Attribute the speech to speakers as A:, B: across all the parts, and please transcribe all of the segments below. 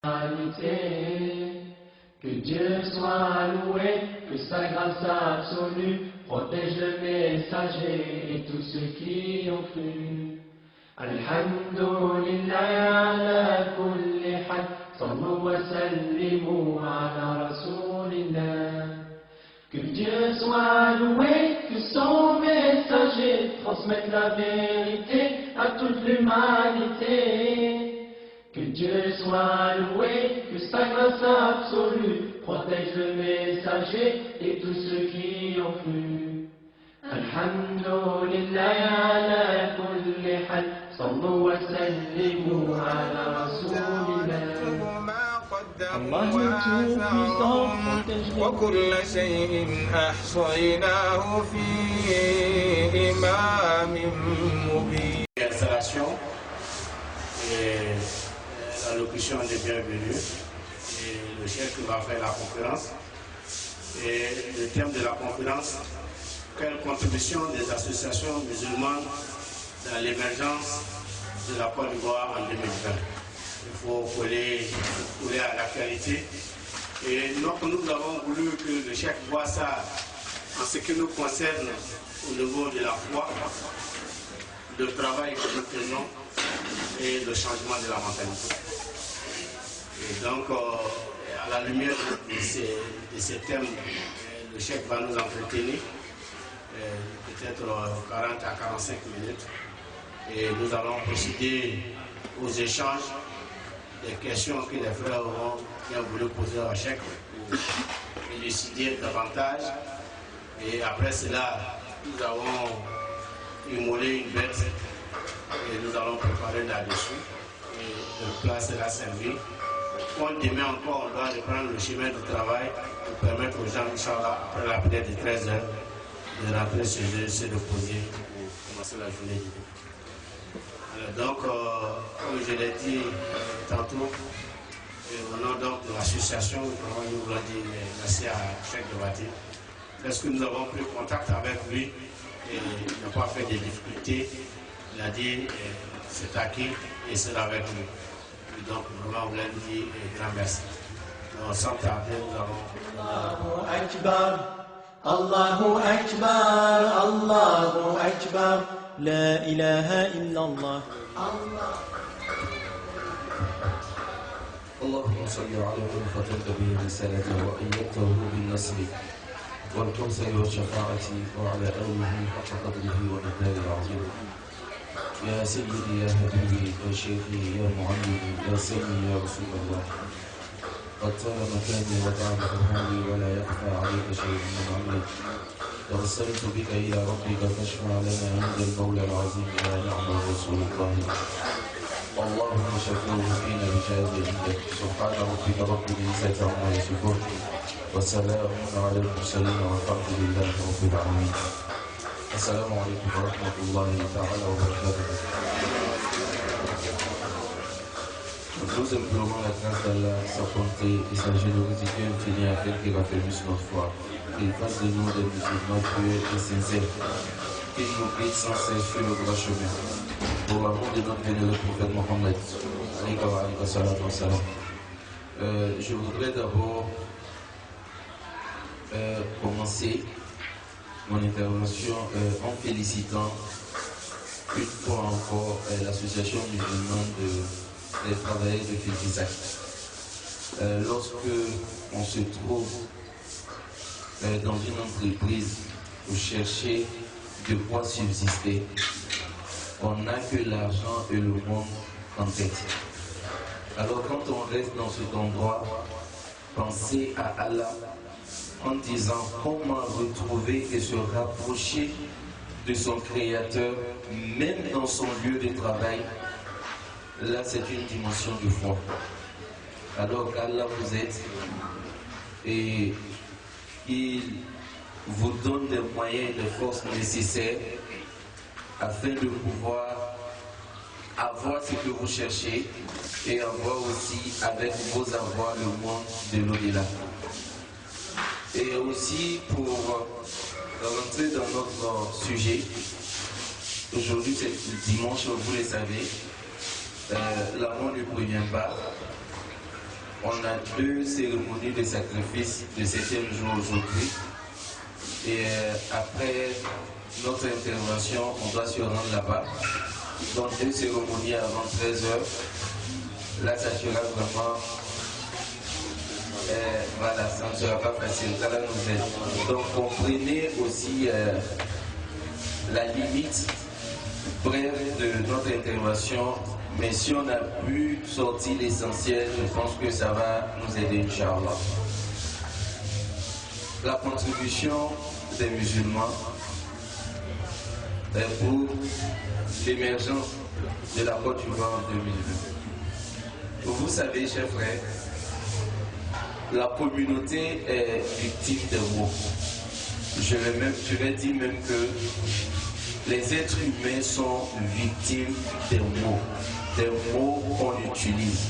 A: Que Dieu soit loué, que sa grâce absolue protège le messager et tous ceux qui ont cru. Alhamdulillah ala kulli hal, sallu wa sallimu ala rasulillah. Que Dieu soit loué, que son messager transmette la vérité à toute l'humanité. Que Dieu soit loué, que sa grâce absolue protège le messager et tous ceux qui ont cru. Alhamdulillah ala kulli hal, sallu wa sallimu ala rasulillah. Allah tout-puissant protège les
B: وكل شيء أحصيناه في إمام مبين.
C: L'installation et l'allocution des bienvenus. Et le chef va faire la conférence. Et le thème de la conférence, quelle contribution des associations musulmanes dans l'émergence de la Côte d'Ivoire en 2020. Il faut coller à l'actualité. Et donc nous avons voulu que le chef voit ça en ce qui nous concerne au niveau de la foi, le travail que nous faisons et le changement de la mentalité. Et donc, à la lumière de ces thèmes, le chef va nous entretenir peut-être 40 à 45 minutes. Et nous allons procéder aux échanges des questions que les frères auront bien voulu poser à chacun pour élucider davantage. Et après cela, nous avons immolé une bête et nous allons préparer là-dessus. Et le plat sera servi. Quand demain encore, on doit reprendre le chemin du travail pour permettre aux gens, Inch'Allah, après la prière de 13 heures, de rentrer chez eux, se reposer pour commencer la journée du début. Donc, comme je l'ai dit tantôt, au nom donc de l'association, nous voulons dire merci à Cheikh Douati, parce que nous avons pris contact avec lui et il n'a pas fait de difficultés. Il a dit c'est acquis et c'est avec lui. Et donc, vraiment, on voulait lui dire grand merci. Donc, sans tarder, nous allons.
A: Allahu Akbar, Allahu Akbar, Allahu Akbar. لا إله إلا الله.
D: اللهم صل على من ختمت به رسالته وأيدته بالنصر والكوثر والشفاعة وعلى آله حق قدره ومقداره العظيم. يا سيدي يا حبيبي يا شيخي يا معلمي يا سيدي يا رسول الله. قد طال مكاني وطعم حالي ولا يخفى عليك شيء من عملي. توسلت بك إلى ربك فاشفع لنا عند المولى العظيم يا نعم رسول الله. اللهم شفوه فينا بجاز عندك. سبحان ربك رب العزة عما يصفون وسلام على المرسلين والحمد لله رب العالمين. السلام عليكم ورحمة الله تعالى وبركاته. Nous implorons la grâce d'Allah, sa bonté et sa générosité infinie afin qu'il raffermisse notre foi. Qu'il fasse de nous des musulmans pieux et sincères. Qu'il nous guide sans cesse sur le droit chemin. Pour l'amour de notre vénéré prophète Mohammed. Je voudrais d'abord commencer mon intervention en félicitant une fois encore l'association musulmane des travailleurs de Filkisak. Lorsque on se trouve dans une entreprise pour chercher de quoi subsister, on n'a que l'argent et le monde en tête. Alors quand on reste dans cet endroit, pensez à Allah en disant comment retrouver et se rapprocher de son Créateur, même dans son lieu de travail. Là, c'est une dimension de foi. Alors qu'Allah vous aide et il vous donne des moyens et des forces nécessaires afin de pouvoir avoir ce que vous cherchez et avoir aussi avec vos avoirs le monde de l'au-delà. Et aussi pour rentrer dans notre sujet, aujourd'hui c'est le dimanche, vous le savez, la mort ne prévient pas. On a 2 cérémonies de sacrifice de 7e jour aujourd'hui. Et après notre intervention, on doit se rendre là-bas. Donc 2 cérémonies avant 13h. Là, ça sera vraiment... voilà, ça ne sera pas facile. Ça va nous aider. Donc comprenez aussi la limite brève de notre intervention. Mais si on a pu sortir l'essentiel, je pense que ça va nous aider, Inch'Allah. La contribution des musulmans pour l'émergence de la Côte d'Ivoire en 2020. Vous savez, chers frères, la communauté est victime des mots. Je vais dire même que les êtres humains sont victimes des mots qu'on utilise.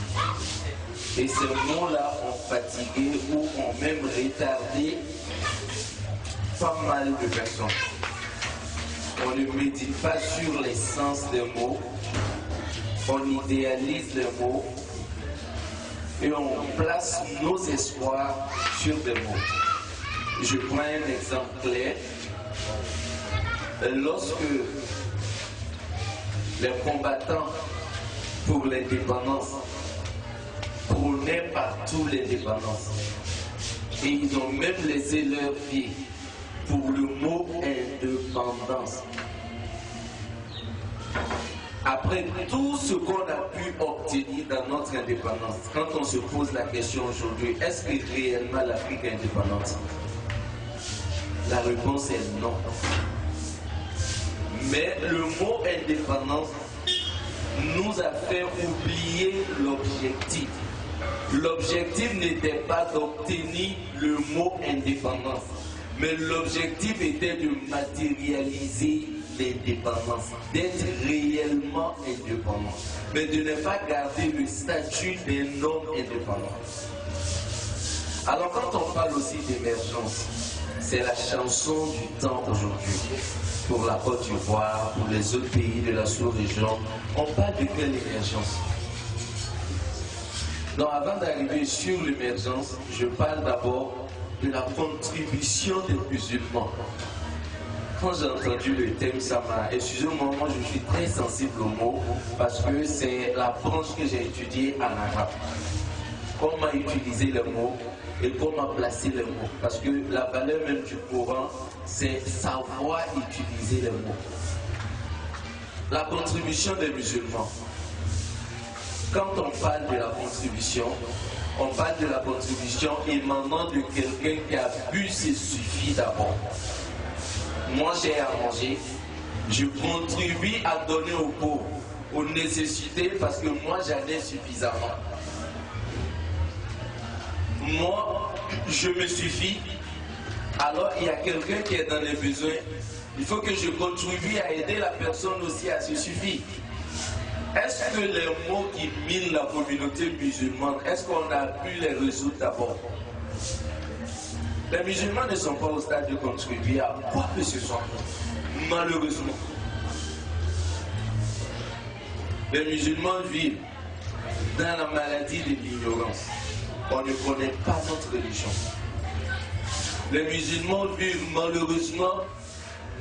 D: Et ces mots-là ont fatigué ou ont même retardé pas mal de personnes. On ne médite pas sur l'essence des mots, on idéalise les mots et on place nos espoirs sur des mots. Je prends un exemple clair. Lorsque les combattants pour l'indépendance prônaient partout l'indépendance, et ils ont même laissé leur vie pour le mot indépendance. Après tout ce qu'on a pu obtenir dans notre indépendance, quand on se pose la question aujourd'hui, est-ce que réellement l'Afrique est indépendante? La réponse est non. Mais le mot indépendance nous a fait oublier l'objectif. L'objectif n'était pas d'obtenir le mot indépendance, mais l'objectif était de matérialiser l'indépendance, d'être réellement indépendant, mais de ne pas garder le statut d'un homme indépendant. Alors quand on parle aussi d'émergence, c'est la chanson du temps aujourd'hui. Pour la Côte d'Ivoire, pour les autres pays de la sous-région, on parle de quelle émergence? Donc avant d'arriver sur l'émergence, je parle d'abord de la contribution des musulmans. Quand j'ai entendu le thème, ça m'a... Excusez-moi, moi je suis très sensible aux mots parce que c'est la branche que j'ai étudiée en arabe. Comment utiliser les mots et comment placer les mots. Parce que la valeur même du Coran, c'est savoir utiliser les mots. La contribution des musulmans. Quand on parle de la contribution, on parle de la contribution émanant de quelqu'un qui a bu ses suffit d'abord. Moi j'ai à manger, je contribue à donner aux pauvres, aux nécessités parce que moi j'en ai suffisamment. Moi je me suffis, alors il y a quelqu'un qui est dans les besoins, il faut que je contribue à aider la personne aussi à se suffire. Est-ce que les mots qui minent la communauté musulmane, est-ce qu'on a pu les résoudre d'abord? Les musulmans ne sont pas au stade de contribuer à quoi que ce soit, malheureusement. Les musulmans vivent dans la maladie de l'ignorance. On ne connaît pas notre religion. Les musulmans vivent malheureusement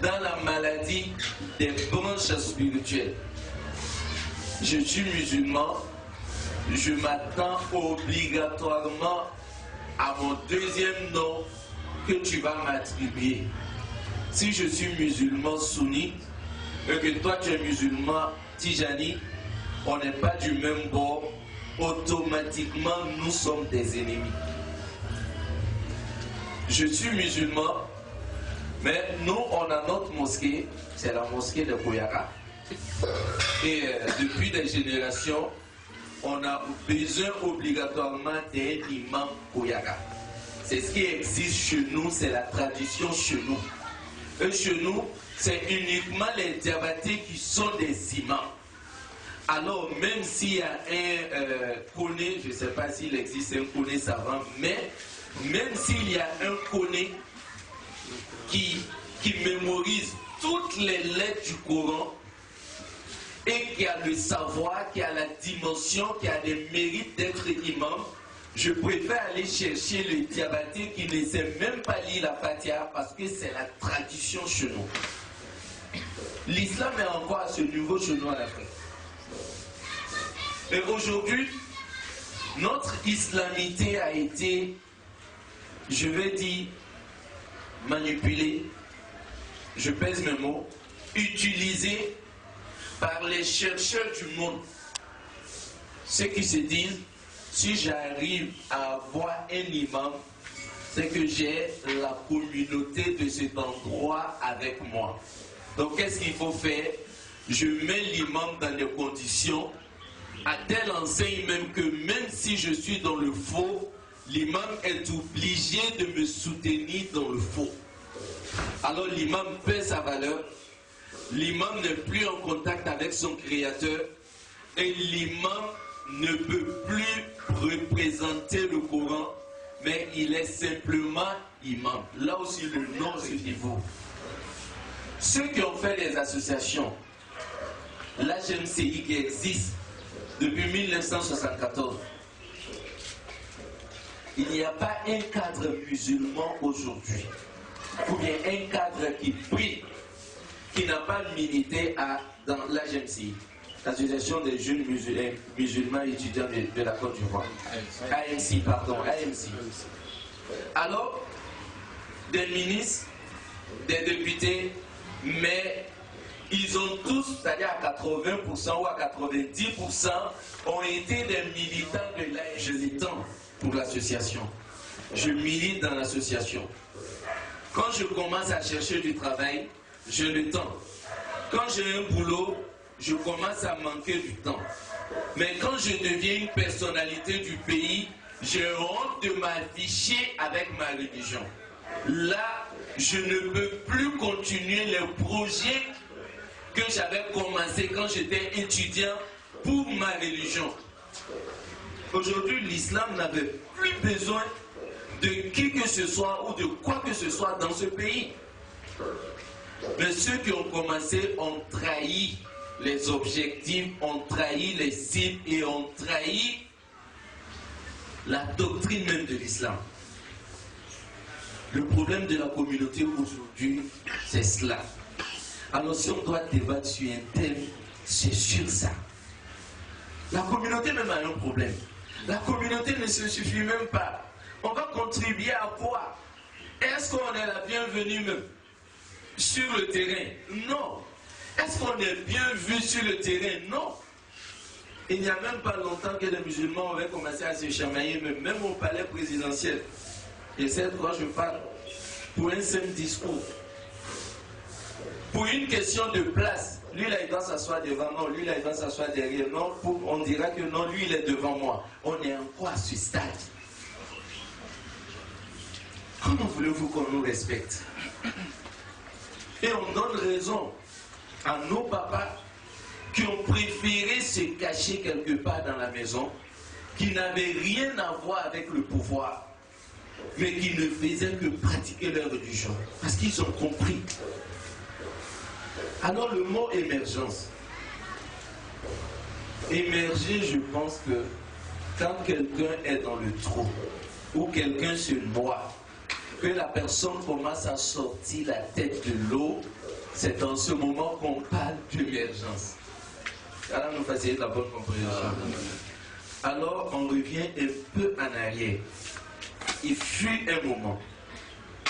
D: dans la maladie des branches spirituelles. Je suis musulman, je m'attends obligatoirement à mon deuxième nom que tu vas m'attribuer. Si je suis musulman sunni et que toi tu es musulman tijani, on n'est pas du même bord, automatiquement nous sommes des ennemis. Je suis musulman, mais nous on a notre mosquée, c'est la mosquée de Koyaka. Et depuis des générations, on a besoin obligatoirement d'un imam Koyaka. C'est ce qui existe chez nous, c'est la tradition chez nous. Et chez nous, c'est uniquement les diabatés qui sont des imams. Alors, même s'il y a un koné, je ne sais pas s'il existe un koné savant, mais même s'il y a un koné qui mémorise toutes les lettres du Coran, et qui a le savoir, qui a la dimension, qui a les mérites d'être imam, Je préfère aller chercher le diabaté qui ne sait même pas lire la Fatiha parce que c'est la tradition chez nous. L'islam est encore à ce niveau chez nous en Afrique. Et aujourd'hui, notre islamité a été, je vais dire, manipulée, je pèse mes mots, utilisée par les chercheurs du monde. Ceux qui se disent, si j'arrive à avoir un imam, c'est que j'ai la communauté de cet endroit avec moi. Donc qu'est-ce qu'il faut faire? Je mets l'imam dans des conditions à telle enseigne même que même si je suis dans le faux, l'imam est obligé de me soutenir dans le faux. Alors l'imam perd sa valeur, l'imam n'est plus en contact avec son créateur et l'imam ne peut plus représenter le Coran, mais il est simplement imam. Là aussi le nom se niveau. Ceux qui ont fait des associations, l'HMCI qui existe depuis 1974, il n'y a pas un cadre musulman aujourd'hui, ou bien un cadre qui prie, qui n'a pas milité dans l'HMCI, l'Association des jeunes musulmans étudiants de la Côte d'Ivoire. AMC, pardon, AMC. Alors, des ministres, des députés, mais ils ont tous, c'est-à-dire à 80% ou à 90%, ont été des militants de l'AMC. Je milite pour l'association. Je milite dans l'association. Quand je commence à chercher du travail, je le tends. Quand j'ai un boulot, je commence à manquer du temps. Mais quand je deviens une personnalité du pays, j'ai honte de m'afficher avec ma religion. Là, je ne peux plus continuer les projets que j'avais commencé quand j'étais étudiant pour ma religion. Aujourd'hui, l'islam n'avait plus besoin de qui que ce soit ou de quoi que ce soit dans ce pays. Mais ceux qui ont commencé ont trahi les objectifs, ont trahi les cibles et ont trahi la doctrine même de l'islam. Le problème de la communauté aujourd'hui, c'est cela. Alors si on doit débattre sur un thème, c'est sur ça. La communauté même a un problème. La communauté ne se suffit même pas. On va contribuer à quoi? Est-ce qu'on est la bienvenue même sur le terrain? Non. Est-ce qu'on est bien vu sur le terrain? Non. Il n'y a même pas longtemps que les musulmans avaient commencé à se chamailler, même au palais présidentiel. Et c'est de quoi je parle. Pour un simple discours. Pour une question de place. Lui, là, il doit s'asseoir devant, non. Lui, là, il doit s'asseoir derrière, non. On dira que non, lui, il est devant moi. On est encore à ce stade. Comment voulez-vous qu'on nous respecte? Et on donne raison à nos papas qui ont préféré se cacher quelque part dans la maison, qui n'avaient rien à voir avec le pouvoir, mais qui ne faisaient que pratiquer leur religion, parce qu'ils ont compris. Alors le mot émergence. Émerger, je pense que quand quelqu'un est dans le trou, ou quelqu'un se noie, que la personne commence à sortir la tête de l'eau, c'est dans ce moment qu'on parle d'émergence. Alors nous facilite la bonne compréhension. Alors on revient un peu en arrière. Il fut un moment,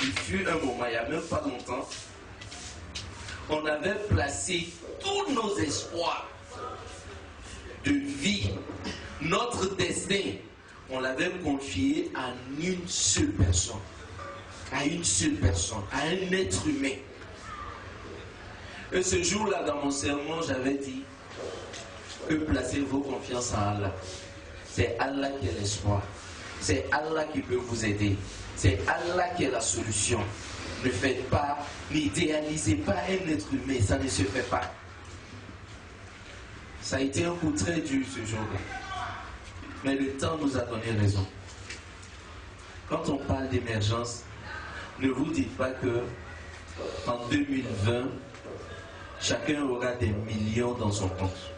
D: il n'y a même pas longtemps, on avait placé tous nos espoirs de vie, notre destin, on l'avait confié à une seule personne, à un être humain. Et ce jour-là, dans mon sermon, j'avais dit que placez vos confiances en Allah. C'est Allah qui est l'espoir. C'est Allah qui peut vous aider. C'est Allah qui est la solution. Ne faites pas, n'idéalisez pas un être humain, ça ne se fait pas. Ça a été un coup très dur ce jour-là. Mais le temps nous a donné raison. Quand on parle d'émergence, ne vous dites pas que en 2020, chacun aura des millions dans son compte.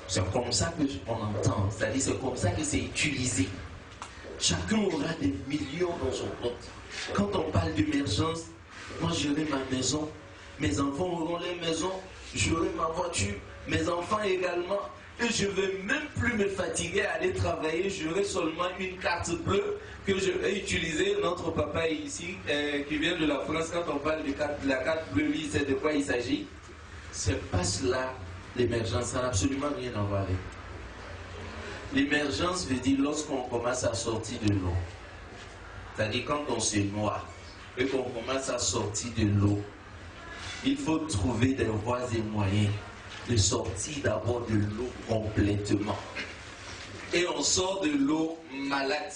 D: C'est comme ça qu'on entend, c'est-à-dire c'est comme ça que c'est utilisé. chacun aura des millions dans son compte. Quand on parle d'émergence, moi j'aurai ma maison, mes enfants auront les maisons, j'aurai ma voiture, mes enfants également. Et je ne vais même plus me fatiguer à aller travailler, j'aurai seulement une carte bleue que je vais utiliser. Notre papa ici, qui vient de la France, quand on parle de la carte bleue, il sait de quoi il s'agit. C'est pas cela l'émergence, ça n'a absolument rien à voir avec. L'émergence veut dire lorsqu'on commence à sortir de l'eau. C'est-à-dire quand on se noie et qu'on commence à sortir de l'eau, il faut trouver des voies et moyens de sortir d'abord de l'eau complètement. Et on sort de l'eau malade.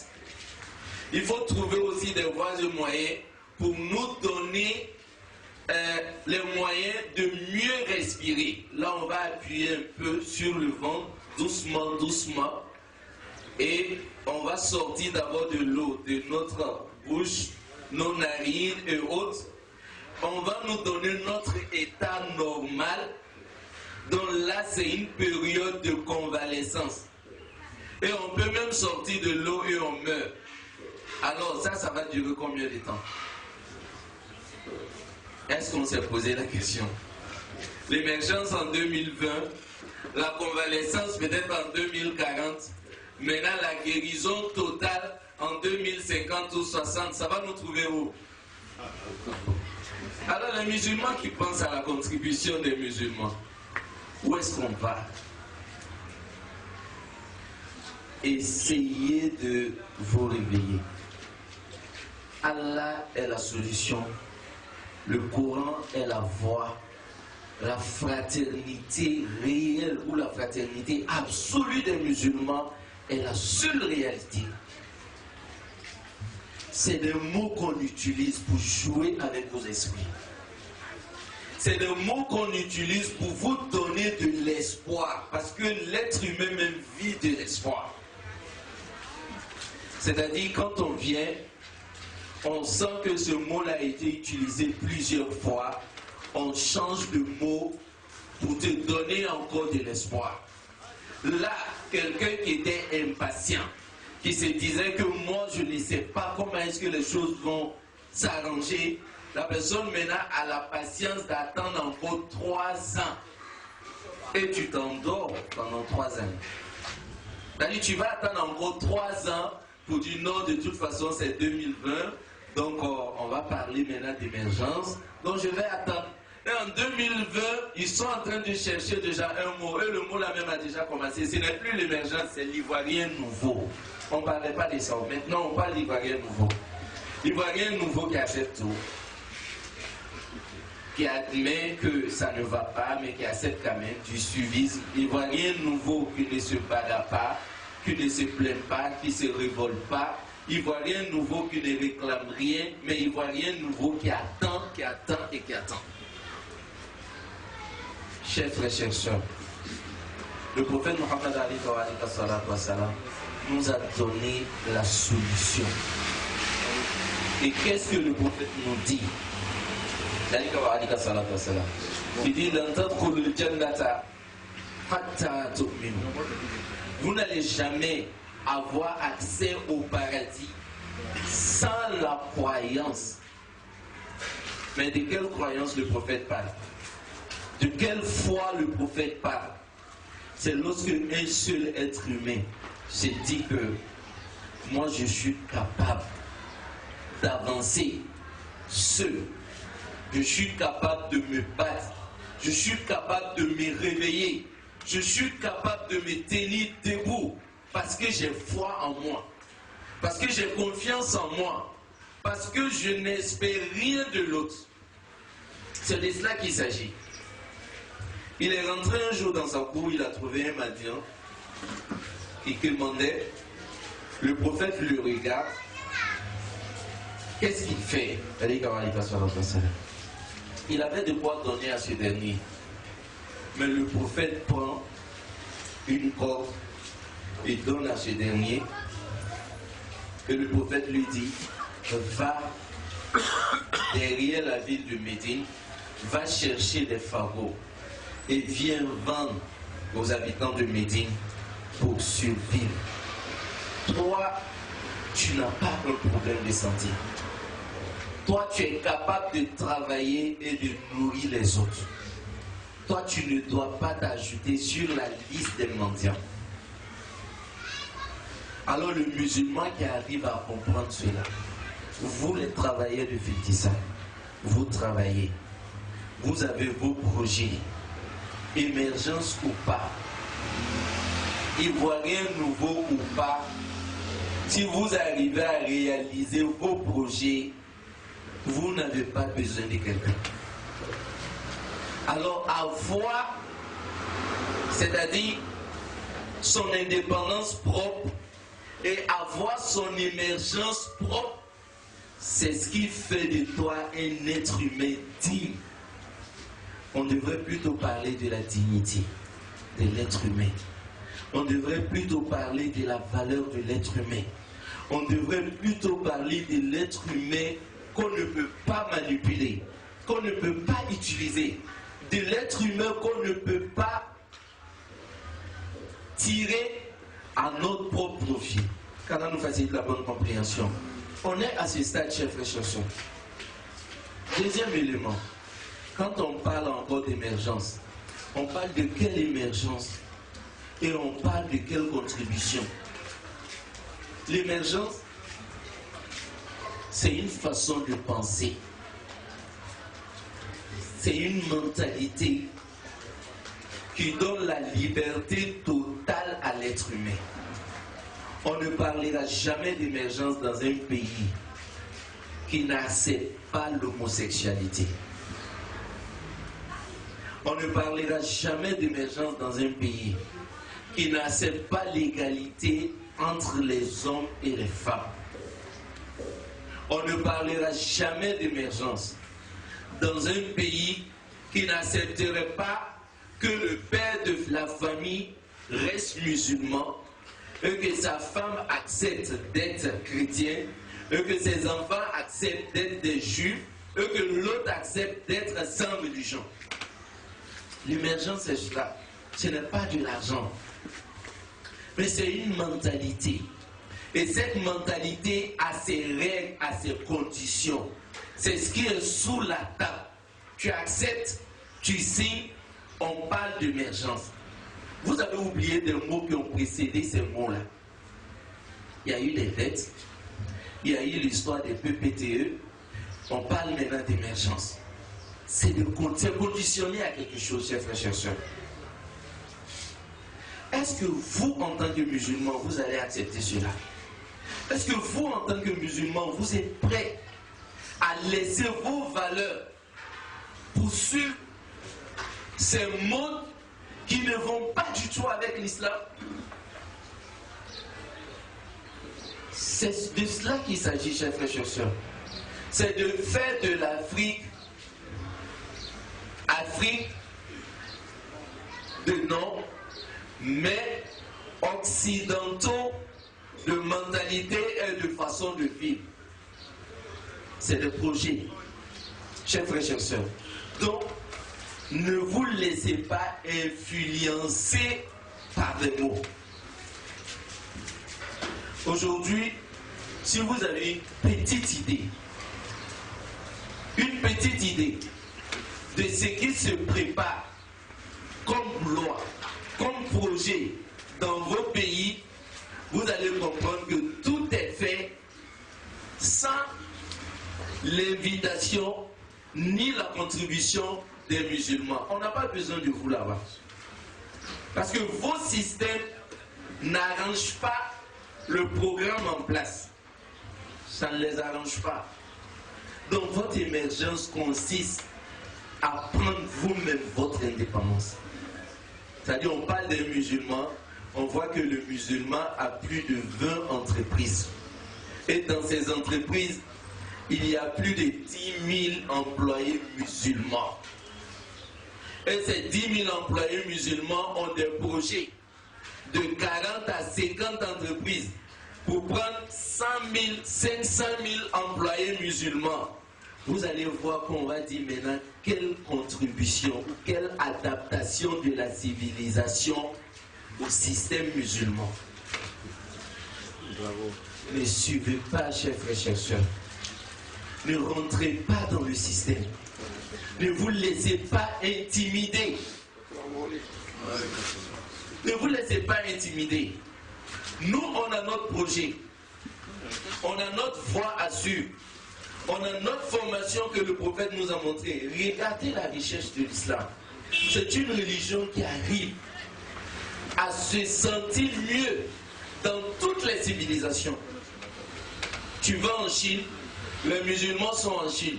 D: Il faut trouver aussi des voies et moyens pour nous donner les moyens de mieux respirer. Là, on va appuyer un peu sur le ventre, doucement, doucement. Et on va sortir d'abord de l'eau de notre bouche, nos narines et autres. On va nous donner notre état normal. Donc là, c'est une période de convalescence. Et on peut même sortir de l'eau et on meurt. Alors ça va durer combien de temps? Est-ce qu'on s'est posé la question? L'émergence en 2020, la convalescence peut-être en 2040, maintenant la guérison totale en 2050 ou 60, ça va nous trouver où? Alors les musulmans qui pensent à la contribution des musulmans, où est-ce qu'on va? Essayez de vous réveiller. Allah est la solution. Le Coran est la voie. La fraternité réelle ou la fraternité absolue des musulmans est la seule réalité. C'est des mots qu'on utilise pour jouer avec vos esprits. C'est des mots qu'on utilise pour vous donner de l'espoir. Parce que l'être humain même vit de l'espoir. C'est-à-dire quand on vient, on sent que ce mot-là a été utilisé plusieurs fois. On change de mot pour te donner encore de l'espoir. Là, quelqu'un qui était impatient, qui se disait que moi je ne sais pas comment est-ce que les choses vont s'arranger. La personne maintenant a la patience d'attendre encore 3 ans. Et tu t'endors pendant 3 ans. C'est-à-dire tu vas attendre encore 3 ans pour dire non, de toute façon c'est 2020. Donc on va parler maintenant d'émergence. Donc je vais attendre. Et en 2020, ils sont en train de chercher déjà un mot. Et le mot là même a déjà commencé. Ce n'est plus l'émergence, c'est l'ivoirien nouveau. On ne parlait pas de ça. Maintenant on parle d'ivoirien nouveau. L'ivoirien nouveau qui accepte tout. Qui admet que ça ne va pas, mais qui accepte quand même du suivisme. L'ivoirien nouveau qui ne se bagarre pas, qui ne se plaint pas, qui ne se révolte pas. Ivoirien nouveau qui ne réclame rien, mais Ivoirien nouveau qui attend et qui attend. Chers frères, chers sœurs, le prophète Mohammed nous a donné la solution. Et qu'est-ce que le prophète nous dit? Il dit vous n'allez jamais avoir accès au paradis sans la croyance. Mais de quelle croyance le prophète parle? De quelle foi le prophète parle? C'est lorsque un seul être humain se dit que moi je suis capable d'avancer seul. Je suis capable de me battre. Je suis capable de me réveiller. Je suis capable de me tenir debout. Parce que j'ai foi en moi. Parce que j'ai confiance en moi. Parce que je n'espère rien de l'autre. C'est de cela qu'il s'agit. Il est rentré un jour dans sa cour, il a trouvé un mendiant qui demandait. Le prophète le regarde. Qu'est-ce qu'il fait? Il avait de quoi donner à ce dernier. Mais le prophète prend une corde et donne à ce dernier. Et le prophète lui dit, va derrière la ville de Médine, va chercher des fagots et viens vendre aux habitants de Médine pour survivre. Toi, tu n'as pas un problème de santé. Toi, tu es capable de travailler et de nourrir les autres. Toi, tu ne dois pas t'ajouter sur la liste des mendiants. Alors le musulman qui arrive à comprendre cela, vous les travailleurs de Filtissa, vous travaillez, vous avez vos projets, émergence ou pas, ivoirien nouveau ou pas, si vous arrivez à réaliser vos projets, vous n'avez pas besoin de quelqu'un. Alors avoir, c'est-à-dire son indépendance propre et avoir son émergence propre, c'est ce qui fait de toi un être humain digne. On devrait plutôt parler de la dignité de l'être humain. On devrait plutôt parler de la valeur de l'être humain. On devrait plutôt parler de l'être humain qu'on ne peut pas manipuler, qu'on ne peut pas utiliser, de l'être humain qu'on ne peut pas tirer à notre propre profit. Quand on nous facilite la bonne compréhension. On est à ce stade, chers frères et sœurs. Deuxième élément, quand on parle encore d'émergence, on parle de quelle émergence et on parle de quelle contribution. L'émergence, c'est une façon de penser. C'est une mentalité qui donne la liberté totale à l'être humain. On ne parlera jamais d'émergence dans un pays qui n'accepte pas l'homosexualité. On ne parlera jamais d'émergence dans un pays qui n'accepte pas l'égalité entre les hommes et les femmes. On ne parlera jamais d'émergence dans un pays qui n'accepterait pas que le père de la famille reste musulman, et que sa femme accepte d'être chrétien, et que ses enfants acceptent d'être des juifs, et que l'autre accepte d'être sans religion. L'émergence, c'est cela. Ce n'est pas de l'argent, mais c'est une mentalité. Et cette mentalité a ses règles, a ses conditions. C'est ce qui est sous la table. Tu acceptes, tu signes, on parle d'émergence. Vous avez oublié des mots qui ont précédé ces mots-là. Il y a eu des dettes, il y a eu l'histoire des PPTE, on parle maintenant d'émergence. C'est conditionné à quelque chose, chers frères et sœurs. Est-ce que vous, en tant que musulman, vous allez accepter cela? Est-ce que vous, en tant que musulman, vous êtes prêts à laisser vos valeurs pour suivre ces modes qui ne vont pas du tout avec l'islam? C'est de cela qu'il s'agit, chers frères et sœurs. C'est de faire de l'Afrique Afrique de nom, mais occidentaux de mentalité et de façon de vivre. C'est des projets, chers frères et sœurs. Donc, ne vous laissez pas influencer par des mots. Aujourd'hui, si vous avez une petite idée de ce qui se prépare comme loi, comme projet dans vos pays, vous allez comprendre que tout est fait sans l'invitation ni la contribution des musulmans. On n'a pas besoin de vous là-bas. Parce que vos systèmes n'arrangent pas le programme en place. Ça ne les arrange pas. Donc votre émergence consiste à prendre vous-même votre indépendance. C'est-à-dire, on parle des musulmans, on voit que le musulman a plus de 20 entreprises. Et dans ces entreprises, il y a plus de 10 000 employés musulmans. Et ces 10 000 employés musulmans ont des projets de 40 à 50 entreprises pour prendre 100 000, 500 000 employés musulmans. Vous allez voir qu'on va dire maintenant quelle contribution, quelle adaptation de la civilisation au système musulman.
B: Bravo.
D: Ne suivez pas, chers frères, chers sœurs. Ne rentrez pas dans le système. Ne vous laissez pas intimider. Ne vous laissez pas intimider. Nous, on a notre projet. On a notre voie à suivre. On a notre formation que le prophète nous a montrée. Regardez la richesse de l'islam. C'est une religion qui arrive à se sentir mieux dans toutes les civilisations. Tu vas en Chine, les musulmans sont en Chine.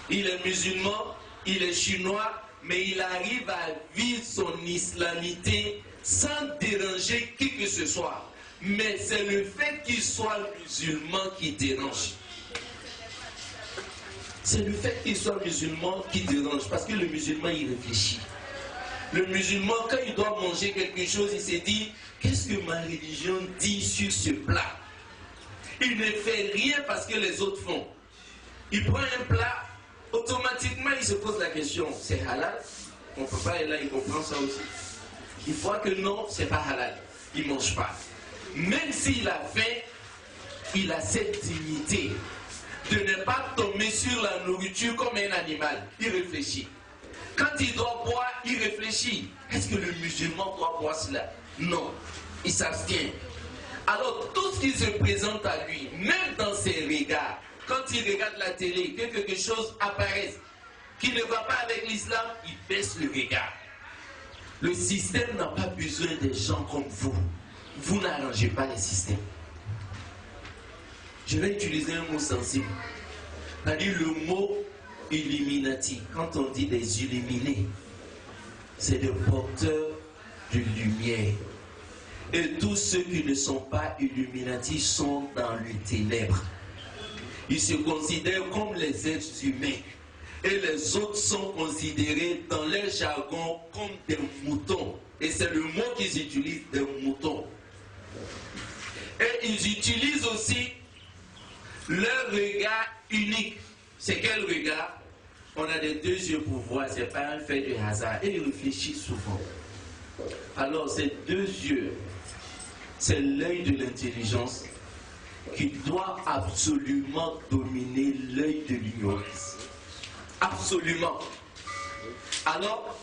D: Il est musulman, il est chinois, mais il arrive à vivre son islamité sans déranger qui que ce soit. Mais c'est le fait qu'il soit musulman qui dérange. C'est le fait qu'il soit musulman qui dérange. Parce que le musulman, il réfléchit. Le musulman, quand il doit manger quelque chose, il se dit, qu'est-ce que ma religion dit sur ce plat? Il ne fait rien parce que les autres font. Il prend un plat, automatiquement il se pose la question, c'est halal? Mon papa est là, il comprend ça aussi. Il voit que non, c'est pas halal. Il ne mange pas. Même s'il a faim, il a cette dignité de ne pas tomber sur la nourriture comme un animal. Il réfléchit. Quand il doit boire, il réfléchit. Est-ce que le musulman doit boire cela? Non. Il s'abstient. Alors, tout ce qui se présente à lui, même dans ses regards, quand il regarde la télé, que quelque chose apparaisse qui ne va pas avec l'islam, il baisse le regard. Le système n'a pas besoin des gens comme vous. Vous n'arrangez pas les systèmes. Je vais utiliser un mot sensible. C'est-à-dire le mot Illuminati. Quand on dit des illuminés, c'est des porteurs de lumière. Et tous ceux qui ne sont pas Illuminati sont dans les ténèbres. Ils se considèrent comme les êtres humains. Et les autres sont considérés dans leur jargon comme des moutons. Et c'est le mot qu'ils utilisent, des moutons. Et ils utilisent aussi leur regard unique. C'est quel regard? On a des deux yeux pour voir, ce n'est pas un fait de hasard. Et ils réfléchissent souvent. Alors ces deux yeux, c'est l'œil de l'intelligence qui doit absolument dominer l'œil de l'ignorance. Absolument. Alors,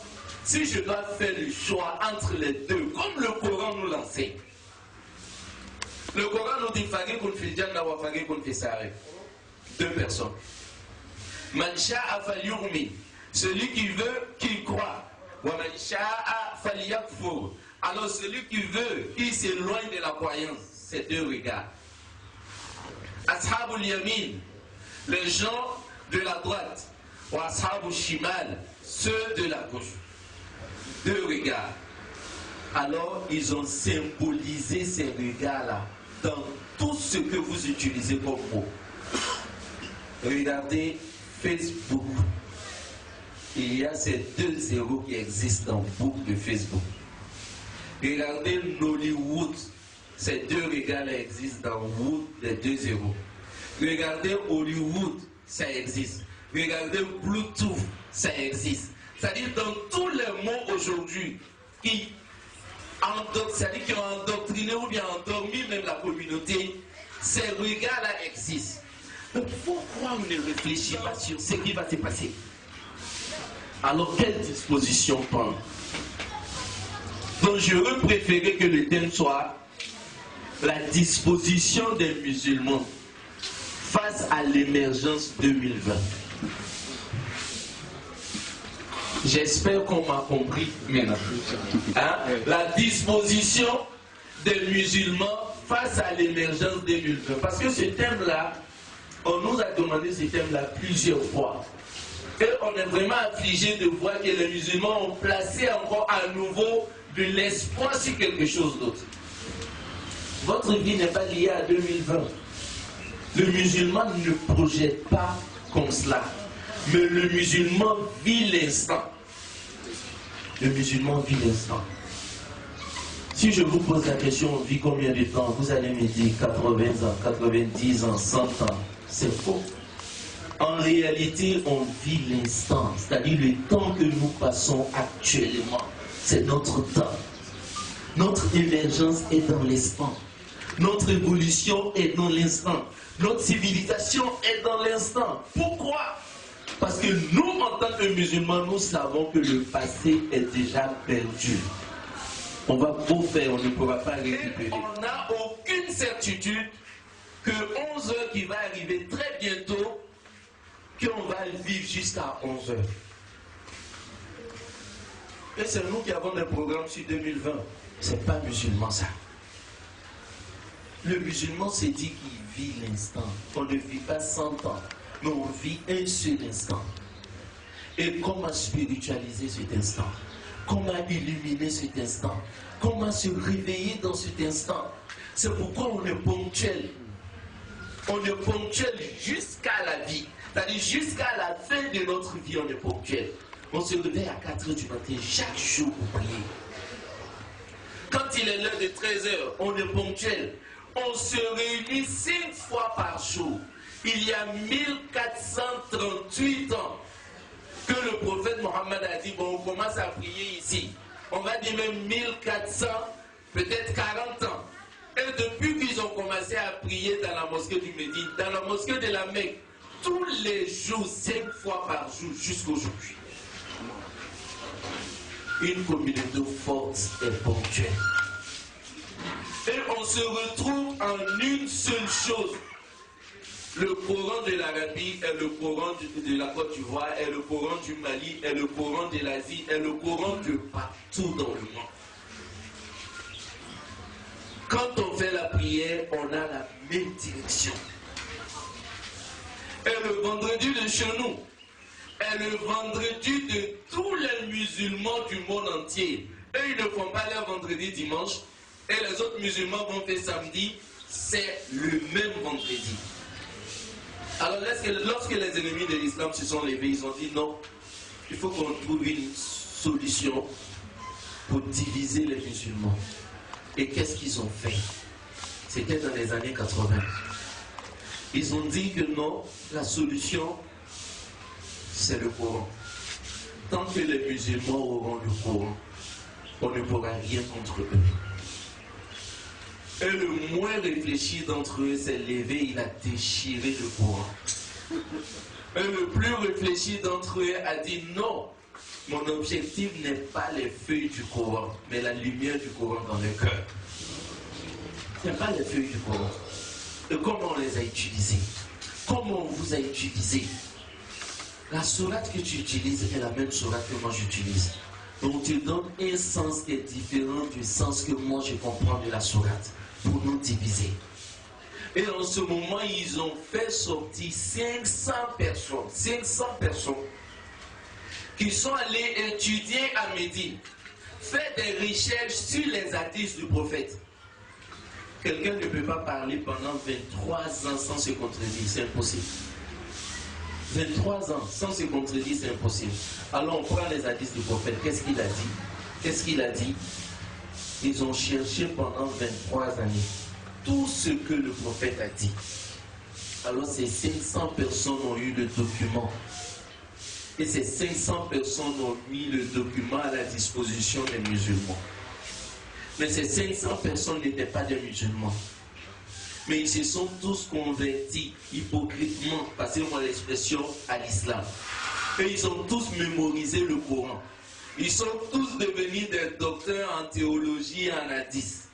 D: si je dois faire le choix entre les deux, comme le Coran nous l'enseigne, le Coran nous dit Fagé qu'on fait Jannah ou Fagé qu'on fait Saré. Deux personnes. Man sha'a falyu'min. Celui qui veut, qu'il croit. Wa man sha'a falyakfur. Alors celui qui veut, il s'éloigne de la croyance. C'est deux regards. Ashabul yamin, les gens de la droite. Ou ashabul shimal, ceux de la gauche. Deux regards. Alors ils ont symbolisé ces regards-là dans tout ce que vous utilisez comme mot. Regardez Facebook. Il y a ces deux zéros qui existent dans beaucoup de Facebook. Regardez Nollywood. Ces deux regards-là existent dans Wood, les deux zéros. Regardez Hollywood, ça existe. Regardez Bluetooth, ça existe. C'est-à-dire dans tous les mots aujourd'hui qui ont endoctriné ou bien endormi même la communauté, ces regards-là existent. Donc pourquoi on ne réfléchit pas sur ce qui va se passer? Alors quelle disposition prendre? Donc j'aurais préféré que le thème soit la disposition des musulmans face à l'émergence 2020. J'espère qu'on m'a compris maintenant. Hein? La disposition des musulmans face à l'émergence 2020. Parce que ce thème-là, on nous a demandé ce thème-là plusieurs fois. Et on est vraiment affligé de voir que les musulmans ont placé encore à nouveau de l'espoir sur quelque chose d'autre. Votre vie n'est pas liée à 2020. Le musulman ne projette pas comme cela. Mais le musulman vit l'instant. Le musulman vit l'instant. Si je vous pose la question, on vit combien de temps? Vous allez me dire 80 ans, 90 ans, 100 ans. C'est faux. En réalité, on vit l'instant. C'est-à-dire le temps que nous passons actuellement. C'est notre temps. Notre émergence est dans l'instant. Notre évolution est dans l'instant. Notre civilisation est dans l'instant. Pourquoi? Parce que nous, en tant que musulmans, nous savons que le passé est déjà perdu. On va beau faire, on ne pourra pas récupérer. On n'a aucune certitude que 11 heures qui va arriver très bientôt, qu'on va vivre jusqu'à 11 heures. Et c'est nous qui avons des programmes sur 2020. C'est pas musulman ça. Le musulman s'est dit qu'il vit l'instant. On ne vit pas 100 ans, mais on vit un seul instant. Et comment spiritualiser cet instant? Comment illuminer cet instant? Comment se réveiller dans cet instant? C'est pourquoi on est ponctuel. On est ponctuel jusqu'à la vie. C'est-à-dire jusqu'à la fin de notre vie, on est ponctuel. On se réveille à 4 h du matin chaque jour pour prier. Quand il est l'heure de 13 h, on est ponctuel. On se réunit 5 fois par jour. Il y a 1438 ans que le prophète Mohammed a dit, bon, on commence à prier ici. On va dire même 1400, peut-être 40 ans. Et depuis qu'ils ont commencé à prier dans la mosquée du Médine, dans la mosquée de la Mecque, tous les jours, 5 fois par jour, jusqu'aujourd'hui. Une communauté forte et ponctuelle. Et on se retrouve en une seule chose. Le Coran de l'Arabie est le Coran de la Côte d'Ivoire, est le Coran du Mali, est le Coran de l'Asie, est le Coran de partout dans le monde. Quand on fait la prière, on a la même direction. Et le vendredi de chez nous est le vendredi de tous les musulmans du monde entier. Eux, ils ne font pas leur vendredi dimanche. Et les autres musulmans vont faire samedi. C'est le même vendredi. Alors lorsque les ennemis de l'islam se sont levés, ils ont dit non, il faut qu'on trouve une solution pour diviser les musulmans. Et qu'est-ce qu'ils ont fait? C'était dans les années 80. Ils ont dit que non, la solution, c'est le Coran. Tant que les musulmans auront le Coran, on ne pourra rien contre eux. Et le moins réfléchi d'entre eux s'est levé, il a déchiré le Coran. Et le plus réfléchi d'entre eux a dit non, mon objectif n'est pas les feuilles du Coran, mais la lumière du Coran dans le cœur. Ce n'est pas les feuilles du Coran. Et comment on les a utilisées? Comment on vous a utilisé? La sourate que tu utilises est la même sourate que moi j'utilise. Donc tu donnes un sens qui est différent du sens que moi je comprends de la sourate pour nous diviser. Et en ce moment, ils ont fait sortir 500 personnes qui sont allées étudier à Médine, faire des recherches sur les hadiths du prophète. Quelqu'un ne peut pas parler pendant 23 ans sans se contredire, c'est impossible. 23 ans sans se contredire, c'est impossible. Alors on prend les hadiths du prophète, qu'est-ce qu'il a dit? Qu'est-ce qu'il a dit? Ils ont cherché pendant 23 années tout ce que le prophète a dit. Alors ces 500 personnes ont eu le document. Et ces 500 personnes ont mis le document à la disposition des musulmans. Mais ces 500 personnes n'étaient pas des musulmans. Mais ils se sont tous convertis hypocritement, passez-moi l'expression, à l'islam. Et ils ont tous mémorisé le Coran. Ils sont tous devenus des docteurs en théologie et en hadith.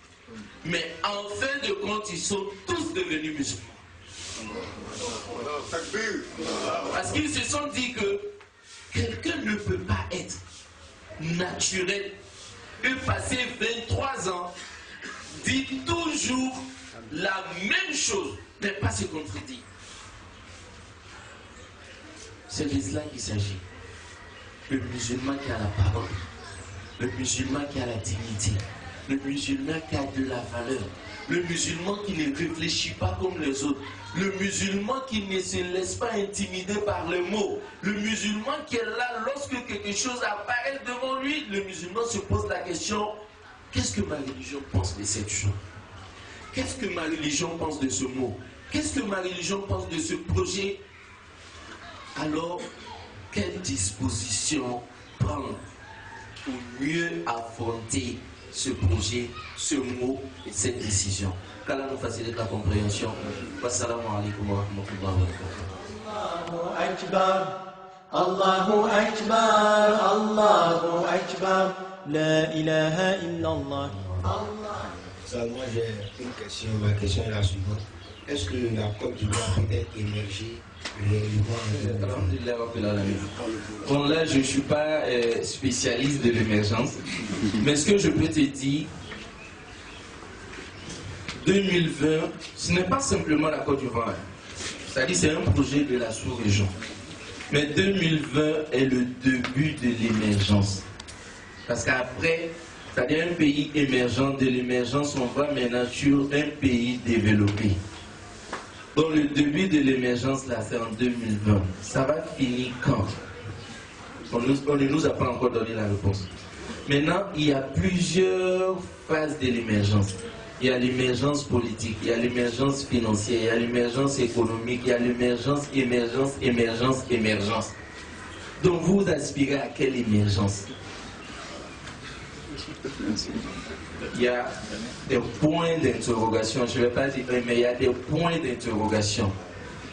D: Mais en fin de compte, ils sont tous devenus musulmans. Parce qu'ils se sont dit que quelqu'un ne peut pas être naturel et passer 23 ans, dit toujours la même chose, mais pas se contredire. C'est de cela qu'il s'agit. Le musulman qui a la parole, le musulman qui a la dignité, le musulman qui a de la valeur, le musulman qui ne réfléchit pas comme les autres, le musulman qui ne se laisse pas intimider par les mots, le musulman qui est là lorsque quelque chose apparaît devant lui, le musulman se pose la question, qu'est-ce que ma religion pense de cette chose? Qu'est-ce que ma religion pense de ce mot? Qu'est-ce que ma religion pense de ce projet? Alors, quelle disposition prendre pour mieux affronter ce projet, ce mot et cette décision. Qu'Allah nous facilite la compréhension. Wassalamu alaikum wa rahmatullahi wa barakatuh.
A: Allahu Akbar, Allahu Akbar, La ilaha illallah.
E: Moi j'ai une question, ma question est la suivante. Est-ce que la Côte d'Ivoire peut être émergée
D: Bon, là, je ne suis pas spécialiste de l'émergence, mais ce que je peux te dire, 2020, ce n'est pas simplement la Côte d'Ivoire, c'est-à-dire c'est un projet de la sous-région. Mais 2020 est le début de l'émergence. Parce qu'après, c'est-à-dire un pays émergent, de l'émergence, on va maintenant sur un pays développé. Donc le début de l'émergence, là, c'est en 2020. Ça va finir quand? On ne nous a pas encore donné la réponse. Maintenant, il y a plusieurs phases de l'émergence. Il y a l'émergence politique, il y a l'émergence financière, il y a l'émergence économique, il y a l'émergence, émergence. Donc vous aspirez à quelle émergence? Il y a des points d'interrogation, je ne vais pas dire, mais il y a des points d'interrogation.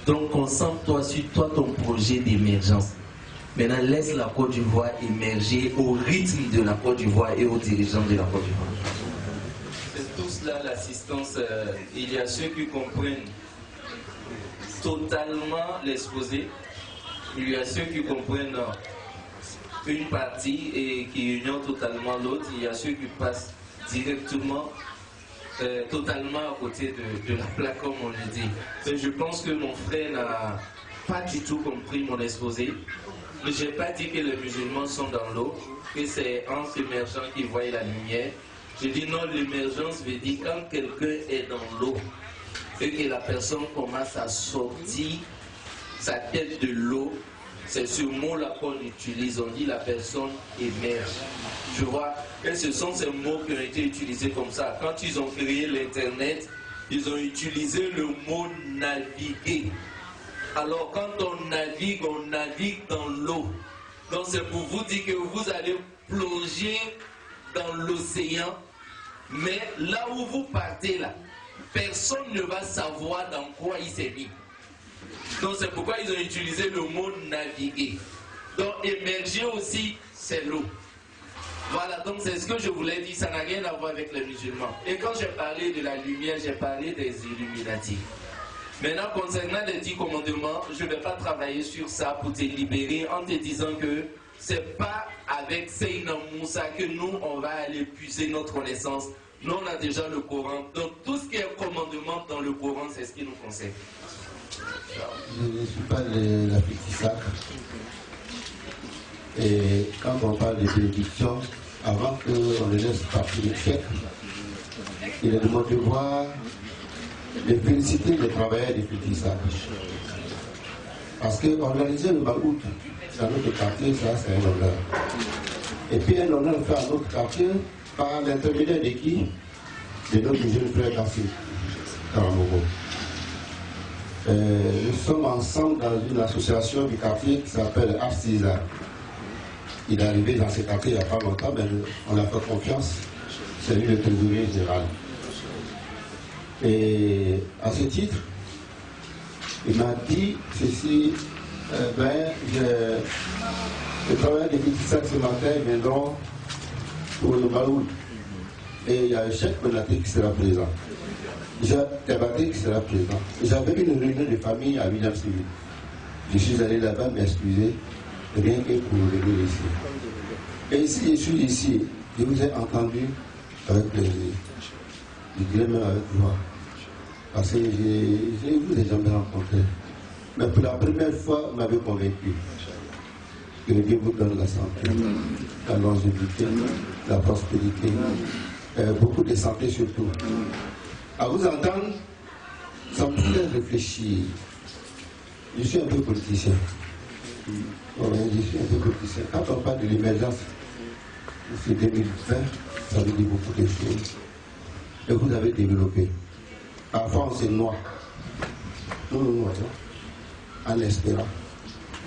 D: Donc concentre-toi sur toi, ton projet d'émergence. Maintenant, laisse la Côte d'Ivoire émerger au rythme de la Côte d'Ivoire et aux dirigeants de la Côte d'Ivoire. C'est tout cela l'assistance. Il y a ceux qui comprennent totalement l'exposé. Il y a ceux qui comprennent une partie et qui ignorent totalement l'autre. Il y a ceux qui passent directement, totalement à côté de la plaque, comme on le dit. Et je pense que mon frère n'a pas du tout compris mon exposé. Je n'ai pas dit que les musulmans sont dans l'eau, que c'est en s'émergeant qu'ils voient la lumière. Je dis non, l'émergence veut dire quand quelqu'un est dans l'eau et que la personne commence à sortir sa tête de l'eau, c'est ce mot-là qu'on utilise, on dit la personne émerge. Tu vois, et ce sont ces mots qui ont été utilisés comme ça. Quand ils ont créé l'Internet, ils ont utilisé le mot naviguer. Alors quand on navigue dans l'eau. Donc c'est pour vous dire que vous allez plonger dans l'océan, mais là où vous partez là, personne ne va savoir dans quoi il s'est mis. Donc c'est pourquoi ils ont utilisé le mot naviguer. Donc émerger aussi, c'est l'eau. Voilà, donc c'est ce que je voulais dire, ça n'a rien à voir avec les musulmans. Et quand j'ai parlé de la lumière, j'ai parlé des Illuminati. Maintenant, concernant les 10 commandements, je ne vais pas travailler sur ça pour te libérer en te disant que c'est pas avec Seyna Moussa que nous, on va aller puiser notre connaissance. Nous, on a déjà le Coran. Donc tout ce qui est commandement dans le Coran, c'est ce qui nous concerne.
E: Je ne suis pas l'Afrique sacre. Et quand on parle de bénédiction, avant qu'on ne laisse partir le chèque, il est de mon devoir de féliciter les travailleurs des petits sacs. Parce qu'organiser le Baout dans notre quartier, ça c'est un honneur. Et puis un honneur fait à notre quartier par l'intermédiaire de qui? De notre jeune frère Kassi, Karamogo. Nous sommes ensemble dans une association du quartier qui s'appelle Arcisa. Il est arrivé dans ce quartier il n'y a pas longtemps, mais on a fait confiance. C'est lui le trésorier général. Et à ce titre, il m'a dit ceci, les travailleurs des petits sacs ce matin viendront pour le Baoul. Et il y a un chef Benaté qui sera présent. Tabaté qui sera présent. J'avais une réunion de famille à William Civil. Je suis allé là-bas m'excuser, rien que pour venir ici. Et ici, je suis ici, je vous ai entendu avec plaisir. Je dirais même avec joie. Parce que je vous ai jamais rencontré. Mais pour la première fois, vous m'avez convaincu. Que Dieu vous donne la santé, la longévité, la prospérité, beaucoup de santé surtout. À vous entendre, ça me fait réfléchir. Je suis un peu politicien. Je suis un peu politicien. Quand on parle de l'émergence, c'est 2020, ça veut dire beaucoup de choses. Et vous avez développé. Parfois on se noie. Nous nous noyons en espérant.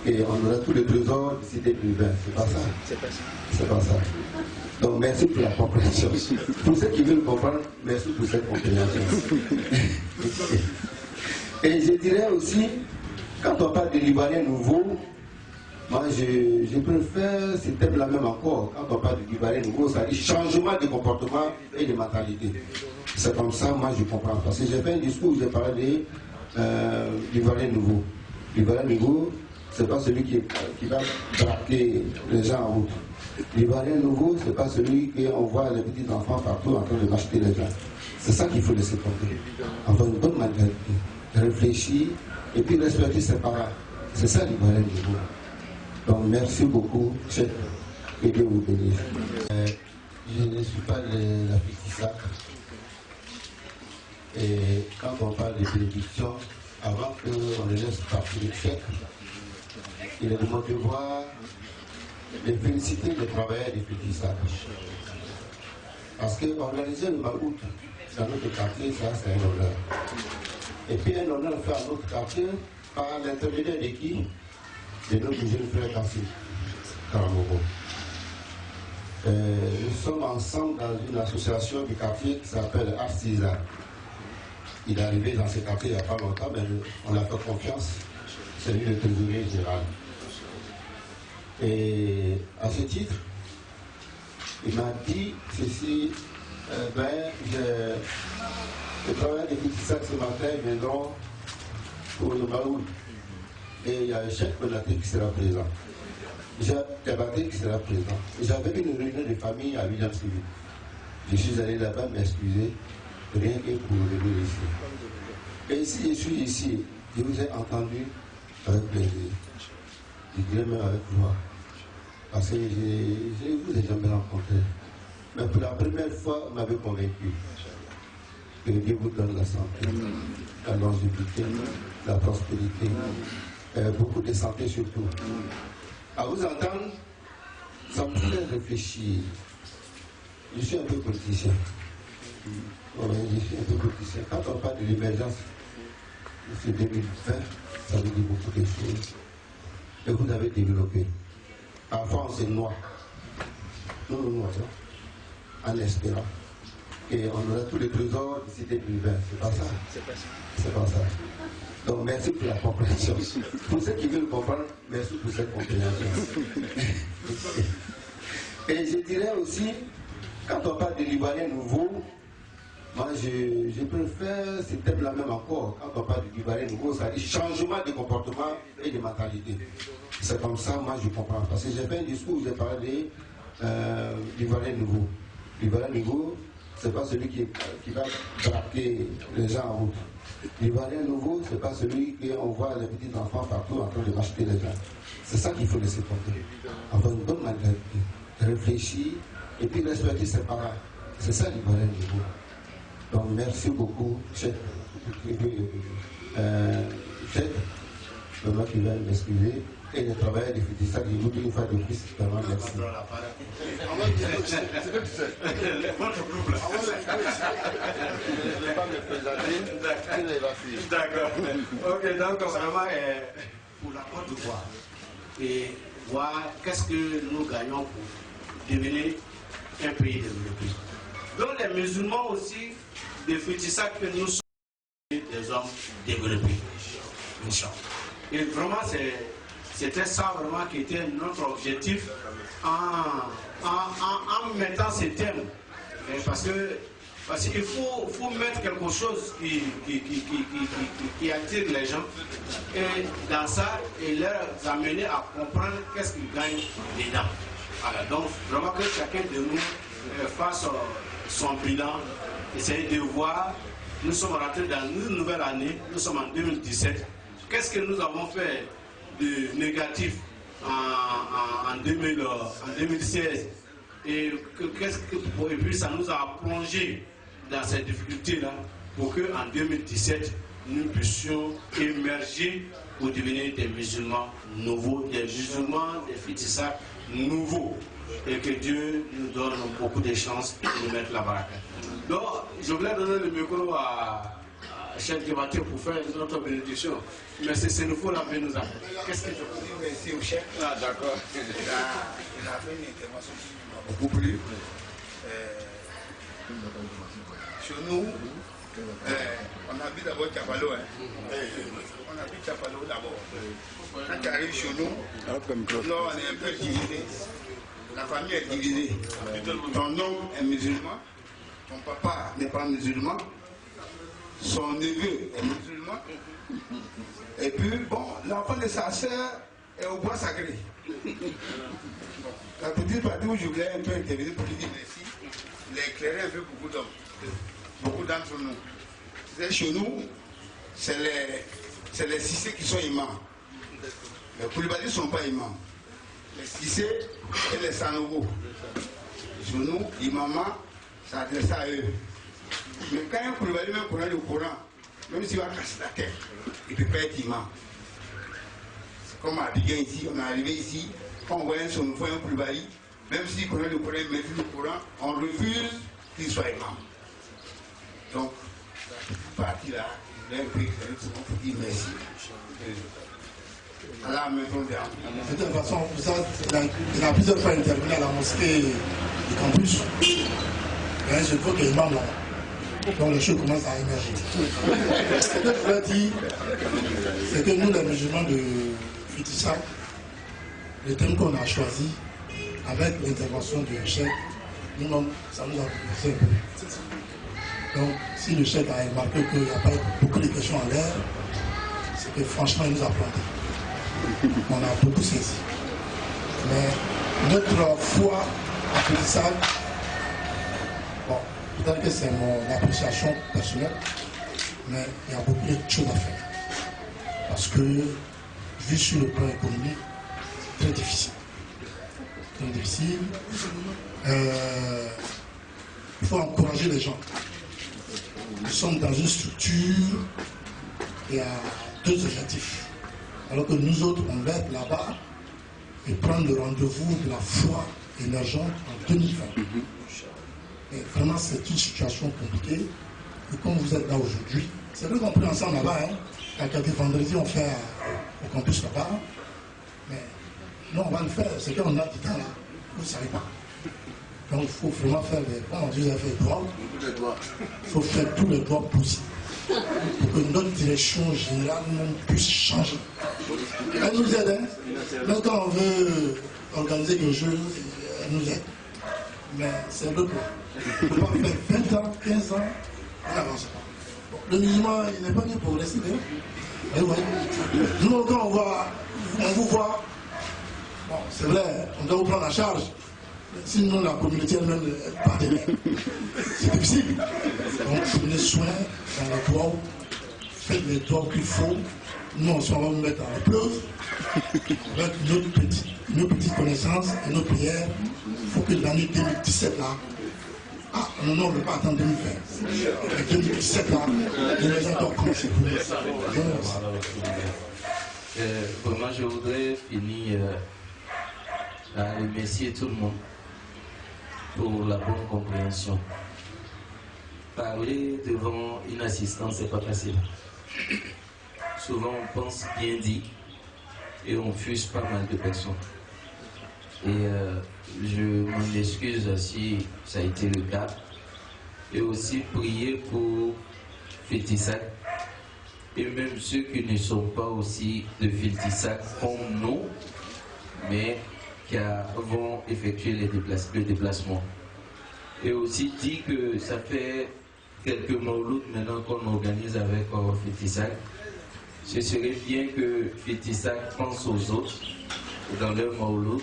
E: et on aura tous les trésors d'ici 2020. C'est pas ça.
F: C'est pas ça.
E: C'est pas ça. Donc merci pour la compréhension. Pour ceux qui veulent comprendre, merci pour cette compréhension. Et je dirais aussi, quand on parle de Libanais nouveau, moi je préfère ce thème-là même encore. Quand on parle de Libanais nouveau, ça dit changement de comportement et de mentalité. C'est comme ça, moi je comprends. Parce que j'ai fait un discours où j'ai parlé de Libanais nouveau. Libanais nouveau, c'est pas celui qui va braquer les gens en route. L'Ivoirien nouveau, c'est pas celui qu'on voit les petits enfants partout en train de m'acheter les gens. C'est ça qu'il faut laisser tomber. Avoir une bonne mentalité, réfléchir et puis respecter ses parents. C'est ça l'Ivoirien nouveau. Donc merci beaucoup, chef, et Dieu vous bénisse. Je ne suis pas la petite sac. Et quand on parle de bénédiction, avant qu'on ne laisse partir le chèque, il est de mon devoir de féliciter les travailleurs des petits sacs. Parce qu'organiser le Marout dans notre quartier, ça c'est un honneur. Et puis un honneur fait à notre quartier par l'intermédiaire de qui? De notre jeune frère Kassim Karamogo. Nous sommes ensemble dans une association du quartier qui s'appelle Artisa. Il est arrivé dans ce quartier il n'y a pas longtemps, mais on l'a fait confiance. C'est lui le trésorier général. Et à ce titre, il m'a dit ceci, les travailleurs des petits sacs ce matin viendront pour le Maroul. Et il y a un chef Benaté qui sera présent. J'ai Tabaté qui sera présent. J'avais une réunion de famille à William Civil. Je suis allé là-bas m'excuser, rien que pour venir ici. Et si je suis ici, je vous ai entendu avec plaisir. Je dirais même avec joie. Parce que je vous ai jamais rencontré. Mais pour la première fois, vous m'avez convaincu. Que Dieu vous donne la santé, la longévité, la prospérité, beaucoup de santé surtout. À vous entendre, ça me fait réfléchir. Je suis un peu politicien. Je suis un peu politicien. Quand on parle de l'émergence de 2020, ça veut dire beaucoup de choses. Et vous avez développé. Parfois on se noie. Nous nous noyons en espérant. Et on aura tous les trésors d'ici 2020. C'est pas ça.
F: C'est pas ça.
E: C'est pas ça. Donc merci pour la compréhension. Pour ceux qui veulent comprendre, merci pour cette compréhension. Et je dirais aussi, quand on parle de Libanais nouveau, moi je préfère ce thème-là même encore. Quand on parle de Libanais nouveau, ça dit changement de comportement et de mentalité. C'est comme ça, moi je comprends. Parce que j'ai fait un discours où j'ai parlé du Libanais nouveau. Le Libanais nouveau, c'est pas celui qui va braquer les gens en route. Le Libanais nouveau, c'est pas celui qu'on voit les petits enfants partout en train de m'acheter les gens. C'est ça qu'il faut laisser tomber. Avoir une bonne mentalité, réfléchir et puis respecter ses parents. C'est ça le Libanais nouveau. Donc merci beaucoup, chef. Chef, le mot qui va m'excuser. Et les travailleurs des petits sacs, je vous dis une fois de plus, vraiment merci.
C: D'accord. Ok, donc vraiment, pour la Côte d'Ivoire, et voir qu'est-ce que nous gagnons pour devenir un pays développé. Donc les musulmans aussi, des petits sacs que nous sommes des hommes développés. Et vraiment, c'était ça vraiment qui était notre objectif en mettant ces thèmes. Parce qu'il faut mettre quelque chose qui attire les gens et dans ça, et leur amener à comprendre qu'est-ce qu'ils gagnent dedans. Voilà, donc vraiment que chacun de nous fasse son bilan, essayer de voir. Nous sommes rentrés dans une nouvelle année, nous sommes en 2017. Qu'est-ce que nous avons fait de négatif en 2016 et puis ça nous a plongé dans ces difficultés-là pour qu'en 2017, nous puissions émerger pour devenir des musulmans nouveaux, des musulmans, des fitissats nouveaux. Et que Dieu nous donne beaucoup de chances de nous mettre la baraka. Donc, je voulais donner le micro à Cheikh Diabaté pour faire notre bénédiction. Mais c'est nouveau la paix nous a. Qu'est-ce que tu peux dire?
B: Merci au chef.
C: Ah, d'accord.
B: Il a fait une intervention qui m'a beaucoup plu. Chez nous, on habite d'abord Chapalo. On habite Chapalo d'abord. Quand tu arrives chez nous, là on est un peu divisé. La famille est divisée. Ton oncle est musulman, ton papa n'est pas musulman, son neveu est musulman. Et puis, bon, l'enfant de sa soeur est au bois sacré. La petite partie où je voulais un peu intervenir pour lui dire merci, l'éclairer un peu beaucoup d'entre nous. Chez nous, c'est les Cissés qui sont imams. Les Koulibaly ne sont pas imams. Les Cissés et les Sanogo. Chez nous, l'imama s'adresse à eux. Mais quand un Koulibaly même connaît le Coran, même s'il va casser la tête, il ne peut pas être imam. C'est comme à Abidjan ici, on est arrivé ici, quand on voit un Sonofo, un Koulibaly, même s'il connaît le Coran, il maîtrise le Coran, on refuse qu'il soit imam. Donc, cette partie-là, je voulais un peu éclairer tout le monde pour dire merci. Allah me donne des armes.
F: De toute façon, il a plusieurs fois intervenu à la mosquée du campus. Et je trouve qu'il y a imam là. Donc les choses commencent à émerger. Ce que je voulais dire, c'est que nous, les musulmans de Fitissa, le thème qu'on a choisi, avec l'intervention du chef, nous-mêmes, ça nous a poussé un peu. Donc, si le chef a remarqué qu'il n'y a pas beaucoup de questions en l'air, c'est que franchement, il nous a planté. On a beaucoup saisi. Mais notre foi à Fitissa, bon, peut-être que c'est mon appréciation personnelle, mais il y a beaucoup de choses à faire. Parce que, vu sur le plan économique, c'est très difficile. Très difficile. Il faut encourager les gens. Nous sommes dans une structure qui a deux objectifs. Alors que nous autres, on va être là-bas et prendre le rendez-vous de la foi émergente en 2020. Et vraiment, c'est une situation compliquée. Et comme vous êtes là aujourd'hui, c'est vrai qu'on peut ensemble là-bas. Hein. Quelques vendredis, on fait au campus là-bas. Mais non, on va le faire. C'est qu'on a du temps là. Vous ne savez pas. Donc, il faut vraiment faire des... Comment on dit, fait des doigts. Il faut faire tous les doigts possibles. Pour que notre direction générale puisse changer. Elle nous aide. Hein. Même quand on veut organiser quelque chose, elle nous aide. Mais c'est le plan. Il ne faut pas faire 20 ans, 15 ans, on n'avance pas. Bon, le musulman, il n'est pas né pour rester. Nous, quand on vous voit, bon, c'est vrai, on doit vous prendre en charge. Sinon, la communauté elle-même n'est pas derrière. C'est difficile. Donc, prenez soin dans les doigts, faites les doigts qu'il faut. Nous, on va vous mettre en épreuve avec nos petites connaissances et nos prières. Il faut que l'année 2017 là, non, on ne veut pas attendre 2020. Et 2017 là, il nous a encore commencé.
D: Vraiment, je voudrais finir à remercier tout le monde pour la bonne compréhension. Parler devant une assistance, c'est pas facile. Souvent, on pense bien dit et on fuse pas mal de personnes. Et je m'en excuse si ça a été le cas. Et aussi prier pour Fétissac et même ceux qui ne sont pas aussi de Fétissac comme nous, mais qui vont effectuer le déplacement. Et aussi dit que ça fait quelques maulouds maintenant qu'on organise avec Fétissac. Ce serait bien que Fétissac pense aux autres dans leur mauloud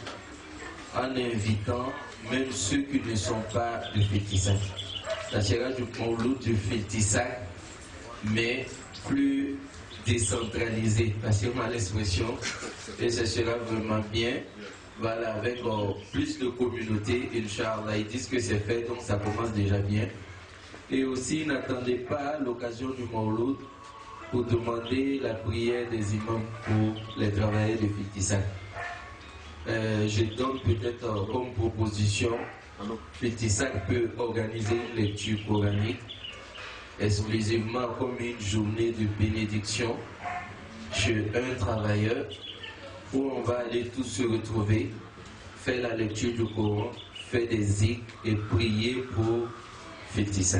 D: en invitant même ceux qui ne sont pas de Fétissac. Ça sera du mauloud de Fétissac, mais plus décentralisé, passez-moi l'expression, et ce sera vraiment bien. Voilà, avec plus de communautés, Inch'Allah, ils disent que c'est fait, donc ça commence déjà bien. Et aussi, n'attendez pas l'occasion du Mauloud pour demander la prière des imams pour les travailleurs de Fétissac. Je donne peut-être comme proposition, Fétissac peut organiser une lecture coranique exclusivement comme une journée de bénédiction chez un travailleur où on va aller tous se retrouver, faire la lecture du Coran, faire des zikrs et prier pour Filtissa.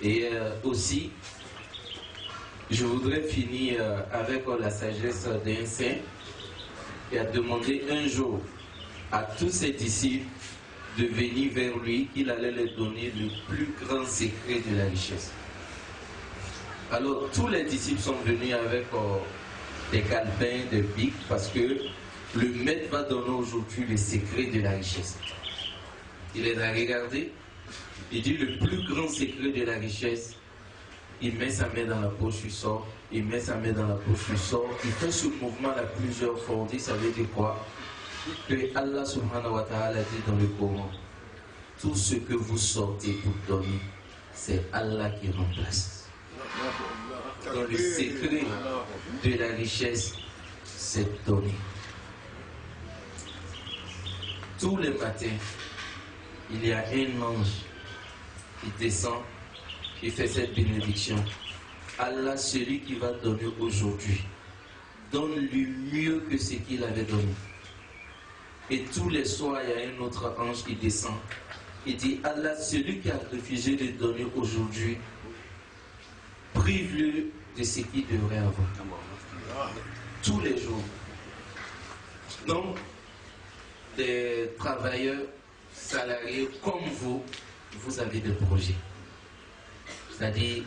D: Et aussi, je voudrais finir avec la sagesse d'un saint qui a demandé un jour à tous ses disciples de venir vers lui, qu'il allait leur donner le plus grand secret de la richesse. Alors tous les disciples sont venus avec des calepins, des pics, parce que le maître va donner aujourd'hui le secret de la richesse. Il les a regardés, il dit le plus grand secret de la richesse. Il met sa main dans la poche, il sort, il met sa main dans la poche, il sort, il fait ce mouvement-là plusieurs fois. On dit, ça veut dire quoi? Que Allah subhanahu wa ta'ala dit dans le Coran, tout ce que vous sortez pour donner, c'est Allah qui remplace. Dans le secret de la richesse, c'est donner. Tous les matins, il y a un ange qui descend, qui fait cette bénédiction. Allah, celui qui va donner aujourd'hui, donne-lui mieux que ce qu'il avait donné. Et tous les soirs, il y a un autre ange qui descend. Il dit, Allah, celui qui a refusé de donner aujourd'hui, prive-le de ce qu'il devrait avoir. Tous les jours. Donc, des travailleurs salariés comme vous avez des projets. C'est-à-dire,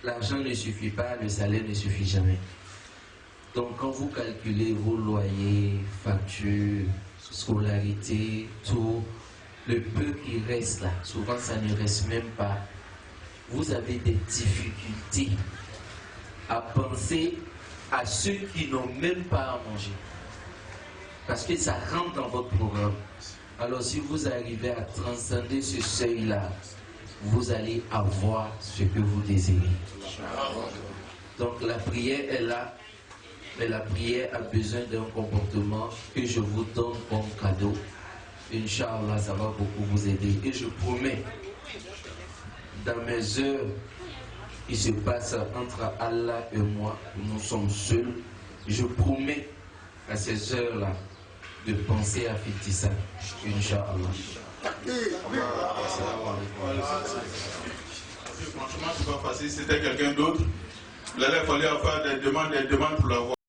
D: l'argent ne suffit pas, le salaire ne suffit jamais. Donc, quand vous calculez vos loyers, factures, scolarité, tout, le peu qui reste là, souvent ça ne reste même pas. Vous avez des difficultés à penser à ceux qui n'ont même pas à manger. Parce que ça rentre dans votre programme. Alors, si vous arrivez à transcender ce seuil-là, vous allez avoir ce que vous désirez. Donc la prière est là, mais la prière a besoin d'un comportement que je vous donne comme cadeau. Inch'Allah, ça va beaucoup vous aider. Et je promets, dans mes heures qui se passent entre Allah et moi, nous sommes seuls, je promets à ces heures-là de penser à Filtissa. Inch'Allah.
G: Franchement, c'est pas facile, c'était quelqu'un d'autre. Là, il fallait faire des demandes pour l'avoir.